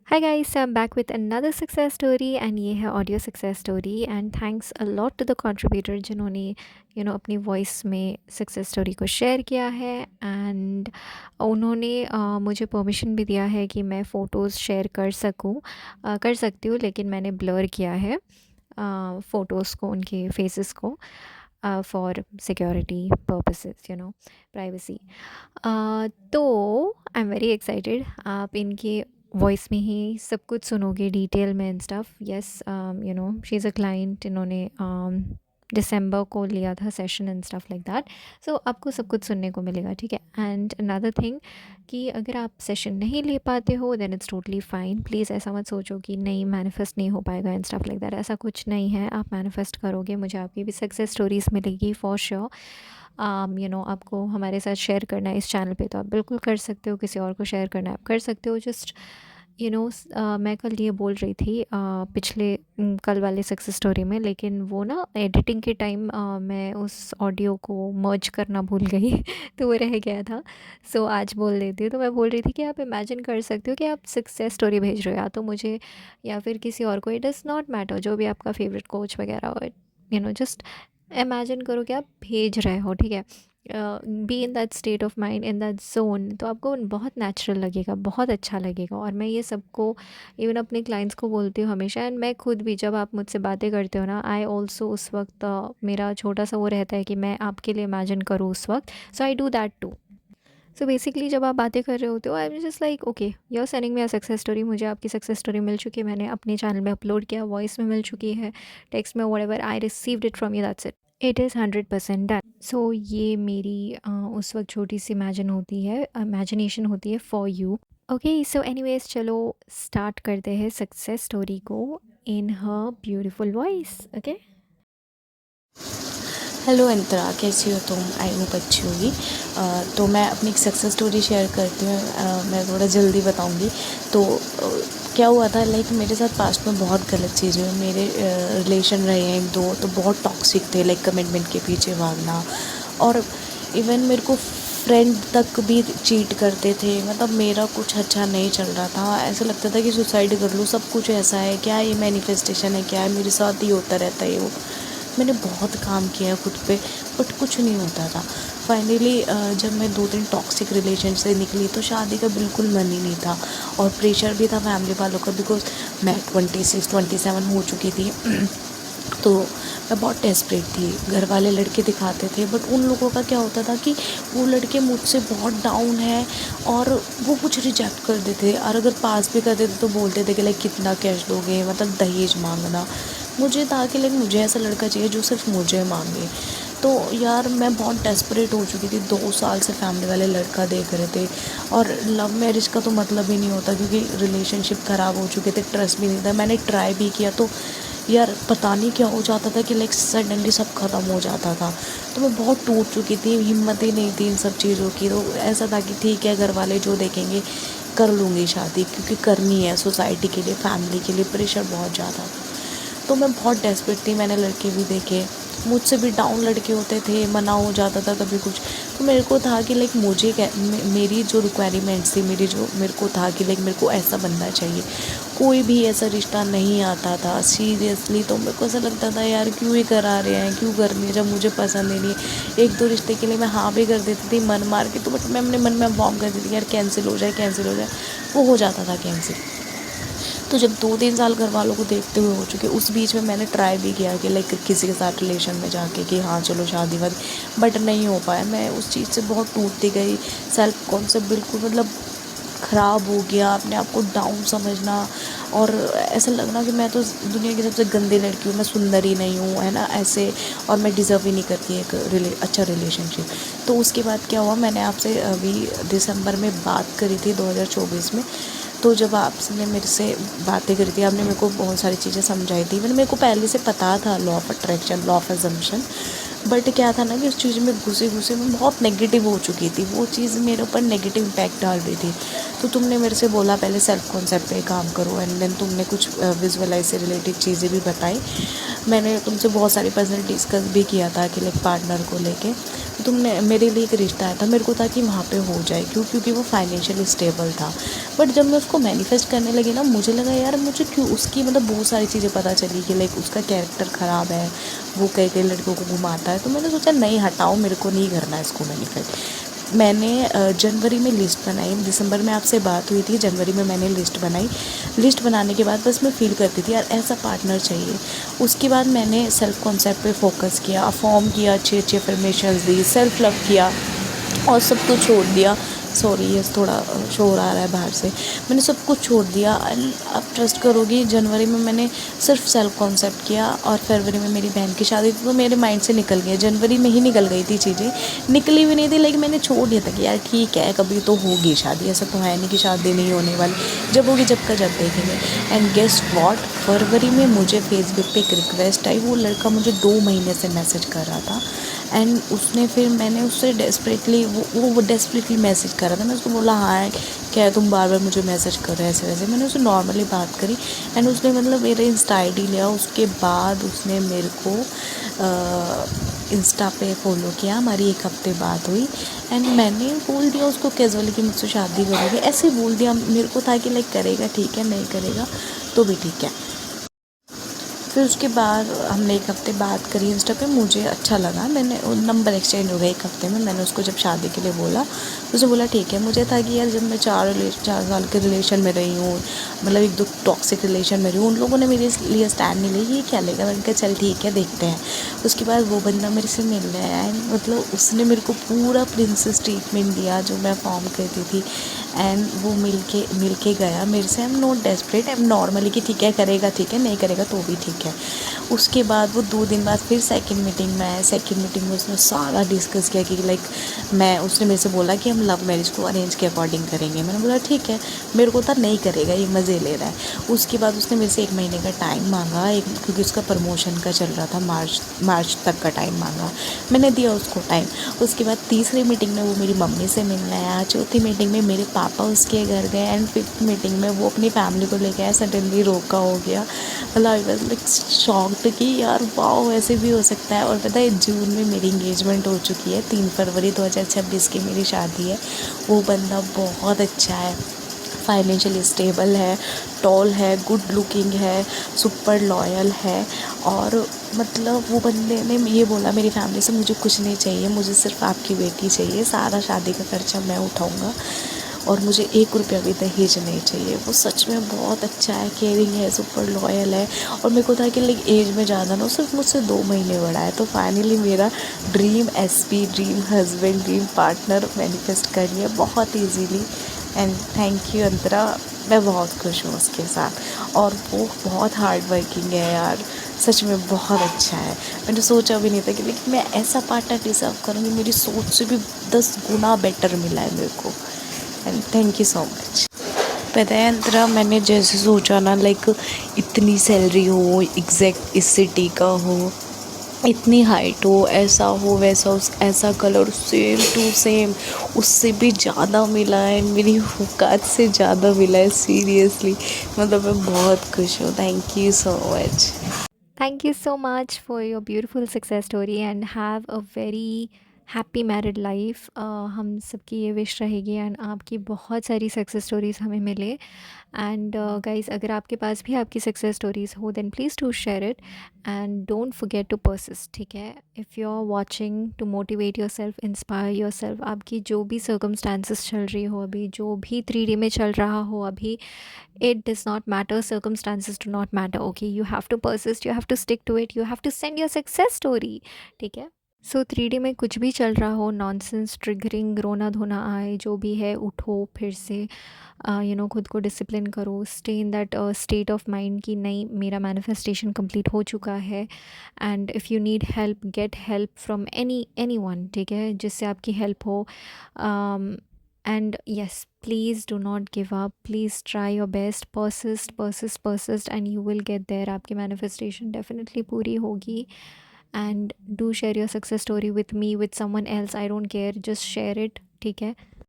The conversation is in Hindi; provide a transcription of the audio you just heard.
Hi guys, I'm back with another success story and ये है audio success story and thanks a lot to the contributor जिन्होंने अपनी वॉइस में सक्सेस स्टोरी को शेयर किया है एंड उन्होंने मुझे परमिशन भी दिया है कि मैं फ़ोटोज़ शेयर कर सकती हूँ, लेकिन मैंने ब्लर किया है फ़ोटोज़ को, उनके फेसेस को, फॉर सिक्योरिटी पर्पसेस, प्राइवेसी। तो आई एम वेरी एक्साइटेड, आप इनके वॉइस में ही सब कुछ सुनोगे डिटेल में and stuff. Yes, she is a client, इन्होंने दिसंबर को लिया था session and stuff like that. So आपको सब कुछ सुनने को मिलेगा, ठीक है। एंड अनदर थिंग कि अगर आप सेशन नहीं ले पाते हो then it's totally fine. Please ऐसा मत सोचो कि नहीं मैनिफेस्ट नहीं हो पाएगा एंड स्टफ लाइक दैट, ऐसा कुछ नहीं है। आप मैनिफेस्ट करोगे, मुझे आपकी भी सक्सेस स्टोरीज़ मिलेगी फॉर श्योर। आपको हमारे साथ शेयर करना है इस चैनल पे तो आप बिल्कुल कर सकते हो, किसी और को शेयर करना है आप कर सकते हो। जस्ट मैं कल ये बोल रही थी पिछले कल वाले सक्सेस स्टोरी में, लेकिन वो ना एडिटिंग के टाइम मैं उस ऑडियो को मर्ज करना भूल गई तो वो रह गया था। सो आज बोल देती हूँ। तो मैं बोल रही थी कि आप इमेजिन कर सकते हो कि आप सक्सेस स्टोरी भेज रहे हो, या तो मुझे या फिर किसी और को, इट डज़ नॉट मैटर, जो भी आपका फेवरेट कोच वगैरह हो। जस्ट इमेजिन करो कि आप भेज रहे हो, ठीक है। Be in that state of mind, in that zone, तो आपको बहुत नेचुरल लगेगा, बहुत अच्छा लगेगा। और मैं ये सबको, इवन अपने क्लाइंट्स को बोलती हूँ हमेशा, एंड मैं खुद भी, जब आप मुझसे बातें करते हो ना, आई ऑल्सो उस वक्त मेरा छोटा सा वो रहता है कि मैं आपके लिए इमेजिन करूँ उस वक्त। So I do that too. So basically जब आप बातें कर रहे होते हो, I am just like okay, you are sending me a success story. मुझे आपकी सक्सेस स्टोरी मिल चुकी है, मैंने अपने चैनल में अपलोड किया, वॉइस में मिल चुकी है, टेक्स्ट में, whatever I received it from you, that's it. It is 100% done. So ये मेरी उस वक्त छोटी सी इमेजिनेशन होती है for you. Okay, so anyways, चलो स्टार्ट करते हैं सक्सेस स्टोरी को in her beautiful voice. Okay. Hello Antara, कैसी हो तुम? आई होप अच्छी होगी। तो मैं अपनी एक सक्सेस स्टोरी शेयर करती हूँ। मैं थोड़ा जल्दी बताऊँगी। तो क्या हुआ था, लाइक मेरे साथ पास्ट में बहुत गलत चीज़ें हुई। मेरे रिलेशन रहे हैं एक दो, तो बहुत टॉक्सिक थे, लाइक कमिटमेंट के पीछे भागना, और इवन मेरे को फ्रेंड तक भी चीट करते थे। मतलब मेरा कुछ अच्छा नहीं चल रहा था, ऐसा लगता था कि सुसाइड कर लूँ। सब कुछ ऐसा है, क्या ये मैनिफेस्टेशन है, क्या है, मेरे साथ ही होता रहता है वो। मैंने बहुत काम किया खुद पे, बट कुछ नहीं होता था। फाइनली जब मैं 2 दिन टॉक्सिक रिलेशन से निकली तो शादी का बिल्कुल मन ही नहीं था, और प्रेशर भी था फैमिली वालों का, बिकॉज मैं 26-27 हो चुकी थी। तो मैं बहुत डेस्परेट थी। घर वाले लड़के दिखाते थे, बट उन लोगों का क्या होता था कि वो लड़के मुझसे बहुत डाउन है, और वो कुछ रिजेक्ट कर देते, और अगर पास भी कर देते तो बोलते थे कि लाइक कितना कैश दोगे, मतलब दहेज मांगना। मुझे था कि लाइक मुझे ऐसा लड़का चाहिए जो सिर्फ मुझे मांगे। तो यार मैं बहुत डेस्परेट हो चुकी थी। 2 साल से फैमिली वाले लड़का देख रहे थे, और लव मैरिज का तो मतलब ही नहीं होता, क्योंकि रिलेशनशिप ख़राब हो चुके थे, ट्रस्ट भी नहीं था। मैंने ट्राई भी किया, तो यार पता नहीं क्या हो जाता था कि लाइक सडनली सब ख़त्म हो जाता था। तो मैं बहुत टूट चुकी थी, हिम्मत ही नहीं थी इन सब चीज़ों की। तो ऐसा था कि ठीक है, घर वाले जो देखेंगे कर लूँगी शादी, क्योंकि करनी है सोसाइटी के लिए, फैमिली के लिए प्रेशर बहुत ज़्यादा था। तो मैं बहुत डेस्परेट थी। मैंने लड़के भी देखे, मुझसे भी डाउन लड़के होते थे, मना हो जाता था कभी कुछ। तो मेरे को था कि लाइक मुझे मेरी जो रिक्वायरमेंट्स थी, मेरे को था कि लाइक मेरे को ऐसा बंदा चाहिए। कोई भी ऐसा रिश्ता नहीं आता था सीरियसली। तो मेरे को ऐसा लगता था यार क्यों ही करा रहे हैं, क्यों करनी है जब मुझे पसंद ही नहीं है। 1-2 रिश्ते के लिए मैं हाँ भी कर देती थी मन मार के, तो बट मैं अपने मन में वॉर्म कर देती थी यार कैंसिल हो जाए, कैंसिल हो जाए। वो हो जाता था कैंसिल। तो जब 2-3 साल घर वालों को देखते हुए हो चुके, उस बीच में मैंने ट्राई भी किया कि लाइक किसी के साथ रिलेशन में जाके कि हाँ चलो शादी वादी, बट नहीं हो पाया। मैं उस चीज़ से बहुत टूटती गई। सेल्फ कॉन्सेप्ट बिल्कुल मतलब ख़राब हो गया, अपने आप को डाउन समझना, और ऐसा लगना कि मैं तो दुनिया की सबसे गंदी लड़की हूँ, मैं सुंदर ही नहीं हूँ, है ना, ऐसे। और मैं डिज़र्व ही नहीं करती एक अच्छा रिलेशनशिप। तो उसके बाद क्या हुआ, मैंने आपसे अभी दिसंबर में बात करी थी 2024 में। तो जब आपने मेरे से बातें करी थी, आपने मेरे को बहुत सारी चीज़ें समझाई थी। मैंने मेरे को पहले से पता था law of attraction, law of assumption, but क्या था ना कि उस चीज़ में घुसे घुसे मैं बहुत नेगेटिव हो चुकी थी। वो चीज़ मेरे ऊपर नेगेटिव इम्पैक्ट डाल रही थी। तो तुमने मेरे से बोला पहले सेल्फ कॉन्सेप्ट पे काम करो, एंड देन तुमने कुछ विजुअलाइज से रिलेटेड चीज़ें भी बताई। मैंने तुमसे बहुत सारी पर्सनल डिस्कस भी किया था कि लाइक पार्टनर को लेके। तुमने मेरे लिए एक रिश्ता आया था, मेरे को था कि वहाँ पे हो जाए, क्योंकि वो फाइनेंशियली स्टेबल था। बट जब मैं उसको मैनिफेस्ट करने लगी ना, मुझे लगा यार मुझे क्यों उसकी मतलब बहुत सारी चीज़ें पता चली कि लाइक उसका कैरेक्टर ख़राब है, वो कई कई लड़कों को घुमाता है। तो मैंने सोचा नहीं हटाओ, मेरे को नहीं करना है इसको मैनिफेस्ट। मैंने जनवरी में लिस्ट बनाई, दिसंबर में आपसे बात हुई थी, जनवरी में मैंने लिस्ट बनाई। लिस्ट बनाने के बाद बस मैं फील करती थी यार ऐसा पार्टनर चाहिए। उसके बाद मैंने सेल्फ कॉन्सेप्ट पे फोकस किया, अफॉर्म किया, अच्छी अच्छी अफर्मेशंस दी, सेल्फ लव किया और सब कुछ छोड़ दिया। सॉरी ये थोड़ा शोर आ रहा है बाहर से। मैंने सब कुछ छोड़ दिया। आप ट्रस्ट करोगी, जनवरी में मैंने सिर्फ सेल्फ कॉन्सेप्ट किया और फरवरी में मेरी बहन की शादी थी, तो मेरे माइंड से निकल गया। जनवरी में ही निकल गई थी चीज़ें, निकली भी नहीं थी, लेकिन मैंने छोड़ दिया था कि यार ठीक है कभी तो होगी शादी, ऐसा तो है नहीं कि शादी नहीं होने वाली, जब होगी जब का जब देखेंगे। एंड गेस व्हाट, फरवरी में मुझे फेसबुक पे एक रिक्वेस्ट आई। वो लड़का मुझे 2 महीने से मैसेज कर रहा था एंड उसने फिर मैंने उससे डेस्परेटली वो डेस्परेटली मैसेज कर रहा था। मैं उसको बोला हाँ क्या तुम बार बार मुझे मैसेज कर रहे हो ऐसे वैसे। मैंने उससे नॉर्मली बात करी एंड उसने मतलब मेरे इंस्टा आई.डी लिया। उसके बाद उसने मेरे को इंस्टा पे फॉलो किया, हमारी 1 हफ्ते बात हुई एंड मैंने बोल दिया उसको कैजुअली कि मुझसे शादी करोगे, ऐसे बोल दिया। मेरे को था कि लाइक करेगा ठीक है, नहीं करेगा तो भी ठीक है। फिर उसके बाद हमने 1 हफ्ते बात करी इंस्टा पे, मुझे अच्छा लगा। मैंने नंबर एक्सचेंज हो गया 1 हफ्ते में। मैंने उसको जब शादी के लिए बोला, उसने बोला ठीक है। मुझे था कि यार जब मैं 4 साल के रिलेशन में रही हूँ, मतलब 1-2 टॉक्सिक रिलेशन में रही हूँ, उन लोगों ने मेरे लिए स्टैंड नहीं लिया, ये क्या लेगा। मैंने कहा चल ठीक है देखते हैं। उसके बाद वो बंदा मेरे से मिलने आया एंड मतलब उसने मेरे को पूरा प्रिंसेस ट्रीटमेंट दिया जो मैं फॉर्म करती थी। एंड वो मिल के गया मेरे से। I am not desperate, I am normally कि ठीक है करेगा ठीक है, नहीं करेगा तो भी ठीक है। उसके बाद वो 2 दिन बाद फिर सेकंड मीटिंग में आया। सेकंड मीटिंग में उसने सारा डिस्कस किया कि लाइक उसने मेरे से बोला कि हम लव मैरिज को अरेंज के अकॉर्डिंग करेंगे। मैंने बोला ठीक है। मेरे को था नहीं करेगा, ये मज़े ले रहा है। उसके बाद उसने मेरे से 1 महीने का टाइम मांगा, क्योंकि उसका प्रमोशन का चल रहा था, मार्च तक का टाइम मांगा। मैंने दिया उसको टाइम। उसके बाद तीसरी मीटिंग में वो मेरी मम्मी से मिलने आया। चौथी मीटिंग में मेरे पापा उसके घर गए एंड 5th मीटिंग में वो अपनी फैमिली को लेके आया। सडनली रोका हो गया। मतलब आई वाज लाइक शॉक्ड कि यार वाओ ऐसे भी हो सकता है। और पता है जून में मेरी इंगेजमेंट हो चुकी है, 3 फरवरी 2026 की मेरी शादी है। वो बंदा बहुत अच्छा है, फाइनेंशियली स्टेबल है, टॉल है, गुड लुकिंग है, सुपर लॉयल है। और मतलब वो बंदे ने ये बोला मेरी फैमिली से मुझे कुछ नहीं चाहिए, मुझे सिर्फ आपकी बेटी चाहिए, सारा शादी का खर्चा मैं उठाऊंगा और मुझे 1 रुपया भी दहेज नहीं चाहिए। वो सच में बहुत अच्छा है, केयरिंग है, सुपर लॉयल है। और मेरे को था कि लाइक एज में ज़्यादा ना, सिर्फ मुझसे 2 महीने बड़ा है। तो फाइनली मेरा dream SP, dream husband, dream partner manifest कर लिया बहुत ईजीली। एंड थैंक यू अंतरा, मैं बहुत खुश हूँ उसके साथ। और वो बहुत हार्ड वर्किंग है यार, सच में बहुत अच्छा है। मैंने सोचा भी नहीं था कि लेकिन मैं ऐसा पार्टनर डिज़र्व करूँगी, मेरी सोच से भी 10 गुना बेटर मिला है मेरे को। And thank you so much. पता है अंतरा, मैंने जैसे सोचा ना लाइक इतनी सैलरी हो, एग्जैक्ट इस सिटी का हो, इतनी हाइट हो, ऐसा हो वैसा, उस ऐसा कलर सेम टू सेम, उससे भी ज़्यादा मिला है। मेरी औकात से ज़्यादा मिला है सीरियसली। मतलब मैं बहुत खुश हूँ। Thank you so much. Thank you so much for your beautiful success story and have a very happy married life. हम सबकी ये विश रहेगी एंड आपकी बहुत सारी सक्सेस स्टोरीज़ हमें मिले। एंड गाइस, अगर आपके पास भी आपकी सक्सेस स्टोरीज़ हो then please to share it and don't forget to persist. ठीक है, if you are watching to motivate your self, inspire your self, आपकी जो भी सर्कमस्टांसिस चल रही हो अभी, जो भी 3D में चल रहा हो अभी, it does not matter, circumstances do not matter. Okay, you have to persist, you have to stick to it, you have to send your success story. ठीक है, सो 3D में कुछ भी चल रहा हो, नॉनसेंस, ट्रिगरिंग, रोना धोना आए, जो भी है, उठो फिर से, खुद को डिसिप्लिन करो, stay in that state of mind कि नहीं, मेरा मैनिफेस्टेशन कंप्लीट हो चुका है। And if you need help, get help from any one, ठीक है, जिससे आपकी हेल्प हो। And yes, please do not give up, please try your best, persist and you will get there. आपकी manifestation definitely पूरी होगी। And do share your success story with me, with someone else, I don't care, just share it, ठीक है।